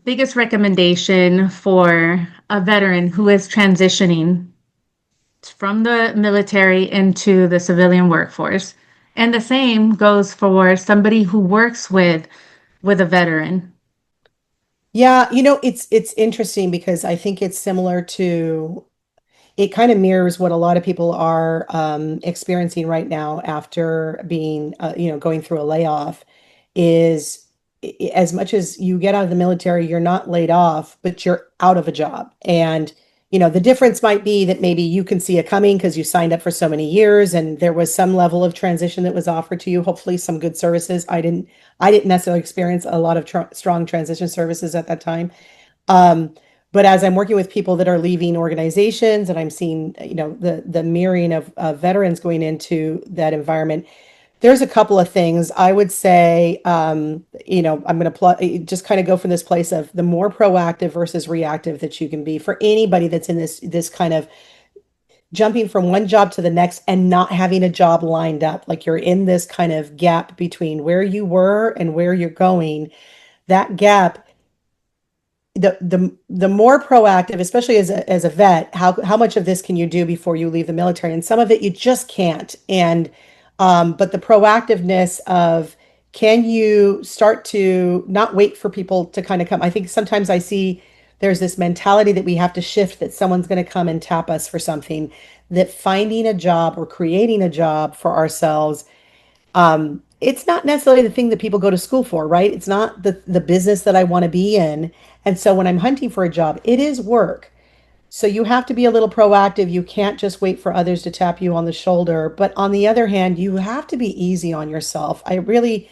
biggest recommendation for a veteran who is transitioning from the military into the civilian workforce? And the same goes for somebody who works with a veteran. Yeah, it's interesting because I think it's similar to it kind of mirrors what a lot of people are experiencing right now after being going through a layoff is as much as you get out of the military, you're not laid off, but you're out of a job. And the difference might be that maybe you can see it coming because you signed up for so many years and there was some level of transition that was offered to you, hopefully some good services. I didn't necessarily experience a lot of strong transition services at that time. Um, but as I'm working with people that are leaving organizations and I'm seeing, the mirroring of veterans going into that environment, there's a couple of things I would say. I'm going to just kind of go from this place of the more proactive versus reactive that you can be for anybody that's in this kind of jumping from one job to the next and not having a job lined up. Like you're in this kind of gap between where you were and where you're going. That gap, the more proactive, especially as a vet, how much of this can you do before you leave the military? And some of it you just can't. And but the proactiveness of can you start to not wait for people to kind of come? I think sometimes I see there's this mentality that we have to shift that someone's going to come and tap us for something, that finding a job or creating a job for ourselves, it's not necessarily the thing that people go to school for, right? It's not the business that I want to be in. And so when I'm hunting for a job, it is work. So you have to be a little proactive. You can't just wait for others to tap you on the shoulder. But on the other hand, you have to be easy on yourself. I really